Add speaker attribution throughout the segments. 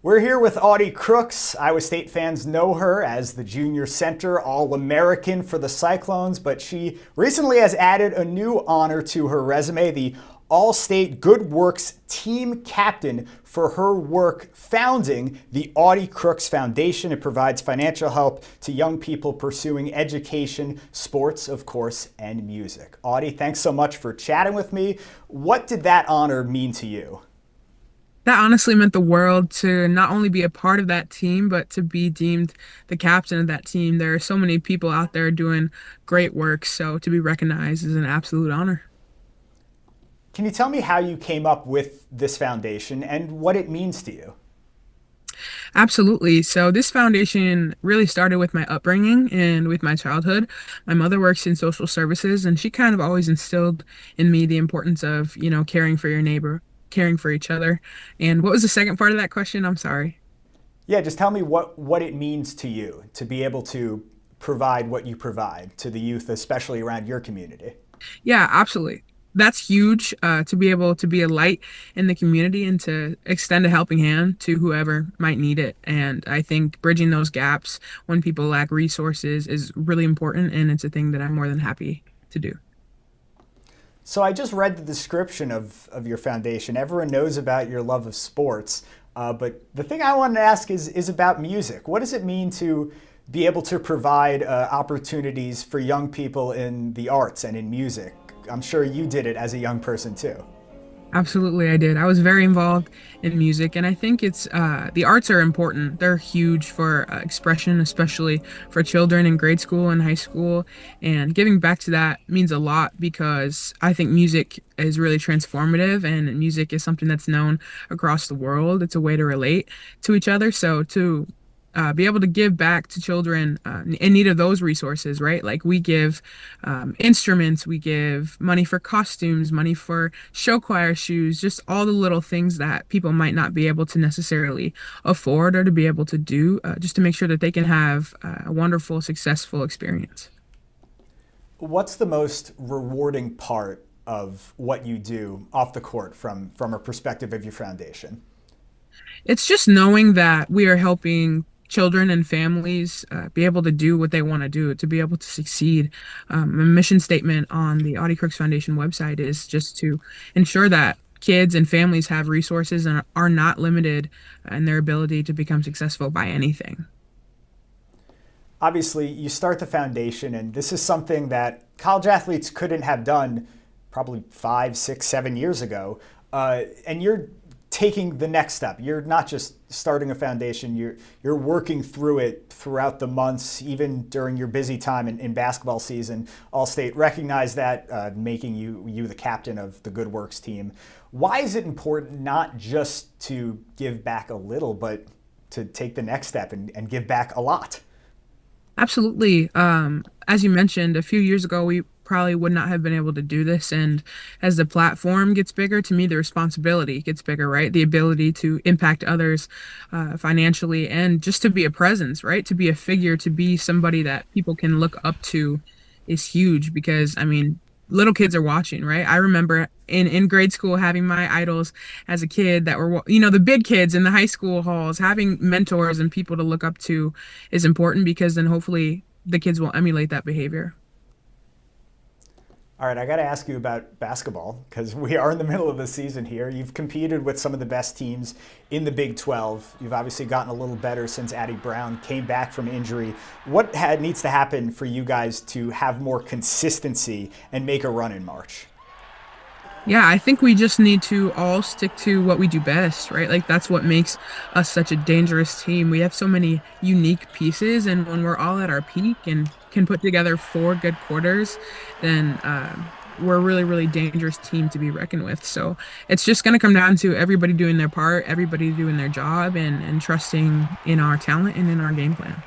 Speaker 1: We're here with Audi Crooks. Iowa State fans know her as the junior center All-American for the Cyclones, but she recently has added a new honor to her resume, the All-State Good Works team captain for her work founding the Audi Crooks Foundation. It provides financial help to young people pursuing education, sports, of course, and music. Audi, thanks so much for chatting with me. What did that honor mean to you?
Speaker 2: That honestly meant the world to not only be a part of that team, but to be deemed the captain of that team. There are so many people out there doing great work, so to be recognized is an absolute honor.
Speaker 1: Can you tell me how you came up with this foundation and what it means to you?
Speaker 2: Absolutely. So this foundation really started with my upbringing and with my childhood. My mother works in social services, and she kind of always instilled in me the importance of, caring for your neighbor, caring for each other. And what was the second part of that question? I'm sorry.
Speaker 1: Yeah, just tell me what it means to you to be able to provide what you provide to the youth, especially around your community.
Speaker 2: Yeah, absolutely. That's huge, to be able to be a light in the community and to extend a helping hand to whoever might need it. And I think bridging those gaps when people lack resources is really important, and it's a thing that I'm more than happy to do.
Speaker 1: So I just read the description of your foundation. Everyone knows about your love of sports, but the thing I wanted to ask is about music. What does it mean to be able to provide opportunities for young people in the arts and in music? I'm sure you did it as a young person too.
Speaker 2: Absolutely, I did. I was very involved in music, and I think it's the arts are important. They're huge for expression, especially for children in grade school and high school. And giving back to that means a lot because I think music is really transformative, and music is something that's known across the world. It's a way to relate to each other. So to be able to give back to children in need of those resources, right? Like we give instruments, we give money for costumes, money for show choir shoes, just all the little things that people might not be able to necessarily afford or to be able to do, just to make sure that they can have a wonderful, successful experience.
Speaker 1: What's the most rewarding part of what you do off the court from a perspective of your foundation?
Speaker 2: It's just knowing that we are helping children and families be able to do what they want to do, to be able to succeed. A mission statement on the Audi Crooks Foundation website is just to ensure that kids and families have resources and are not limited in their ability to become successful by anything.
Speaker 1: Obviously, you start the foundation, and this is something that college athletes couldn't have done probably 5, 6, 7 years ago. And you're taking the next step. You're not just starting a foundation, you're working through it throughout the months, even during your busy time in basketball season. All-State recognized that, making you the captain of the Good Works team. Why is it important not just to give back a little, but to take the next step and give back a lot?
Speaker 2: Absolutely. As you mentioned, a few years ago, we probably would not have been able to do this. And as the platform gets bigger, to me, the responsibility gets bigger, right? The ability to impact others financially and just to be a presence, right? To be a figure, to be somebody that people can look up to is huge because, I mean, little kids are watching, right? I remember in grade school having my idols as a kid that were, the big kids in the high school halls. Having mentors and people to look up to is important because then hopefully the kids will emulate that behavior.
Speaker 1: All right, I got to ask you about basketball because we are in the middle of the season here. You've competed with some of the best teams in the Big 12. You've obviously gotten a little better since Addie Brown came back from injury. What needs to happen for you guys to have more consistency and make a run in March?
Speaker 2: Yeah, I think we just need to all stick to what we do best, right? Like that's what makes us such a dangerous team. We have so many unique pieces, and when we're all at our peak and can put together 4 good quarters, then we're a really, really dangerous team to be reckoned with. So it's just going to come down to everybody doing their part, everybody doing their job, and trusting in our talent and in our game plan.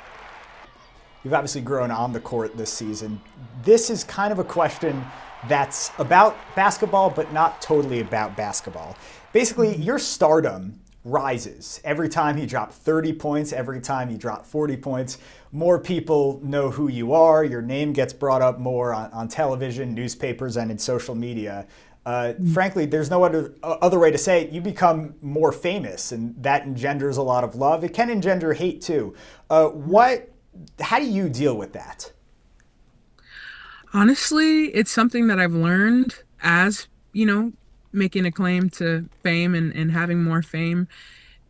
Speaker 1: You've obviously grown on the court this season. This is kind of a question that's about basketball, but not totally about basketball. Basically, your stardom rises every time you drop 30 points, every time you drop 40 points. More people know who you are. Your name gets brought up more on television, newspapers, and in social media. Frankly, there's no other way to say it. You become more famous, and that engenders a lot of love. It can engender hate too. How do you deal with that?
Speaker 2: Honestly, it's something that I've learned as, making a claim to fame and having more fame.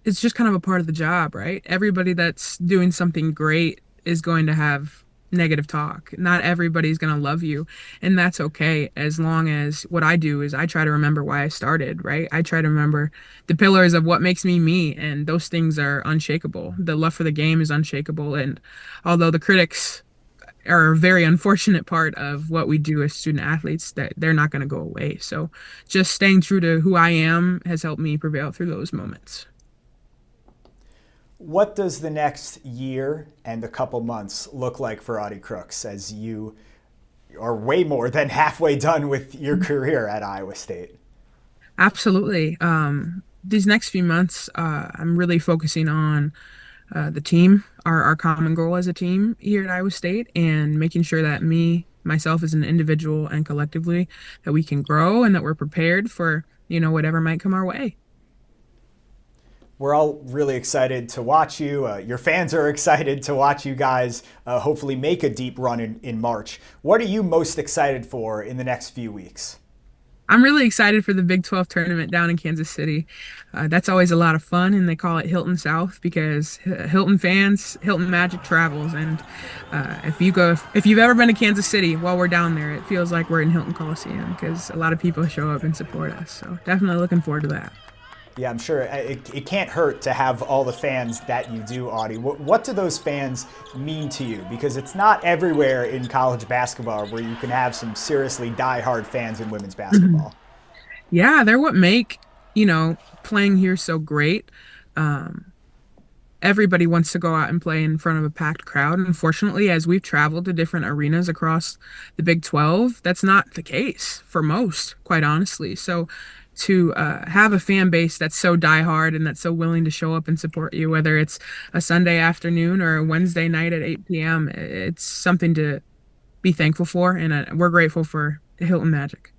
Speaker 2: It's just kind of a part of the job, right? Everybody that's doing something great is going to have negative talk. Not everybody's going to love you, and that's okay as long as what I do is I try to remember why I started, right? I try to remember the pillars of what makes me me, and those things are unshakable. The love for the game is unshakable, and although the critics are a very unfortunate part of what we do as student athletes, that they're not going to go away. So just staying true to who I am has helped me prevail through those moments.
Speaker 1: What does the next year and a couple months look like for Audi Crooks as you are way more than halfway done with your career at Iowa State?
Speaker 2: Absolutely. These next few months, I'm really focusing on the team, our common goal as a team here at Iowa State, and making sure that myself as an individual and collectively, that we can grow and that we're prepared for, whatever might come our way.
Speaker 1: We're all really excited to watch you. Your fans are excited to watch you guys hopefully make a deep run in March. What are you most excited for in the next few weeks?
Speaker 2: I'm really excited for the Big 12 tournament down in Kansas City. That's always a lot of fun, and they call it Hilton South because Hilton fans, Hilton Magic travels. And if you've ever been to Kansas City while we're down there, it feels like we're in Hilton Coliseum because a lot of people show up and support us. So definitely looking forward to that.
Speaker 1: Yeah, I'm sure it can't hurt to have all the fans that you do, Audie. What do those fans mean to you? Because it's not everywhere in college basketball where you can have some seriously diehard fans in women's basketball.
Speaker 2: Yeah, they're what make, playing here so great. Everybody wants to go out and play in front of a packed crowd. Unfortunately, as we've traveled to different arenas across the Big 12, that's not the case for most, quite honestly. So to have a fan base that's so diehard and that's so willing to show up and support you, whether it's a Sunday afternoon or a Wednesday night at 8 p.m., it's something to be thankful for. And we're grateful for the Hilton Magic.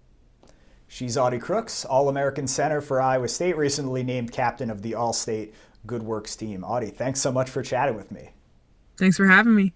Speaker 1: She's Audi Crooks, All-American center for Iowa State, recently named captain of the All-State Good Works team. Audie, thanks so much for chatting with me.
Speaker 2: Thanks for having me.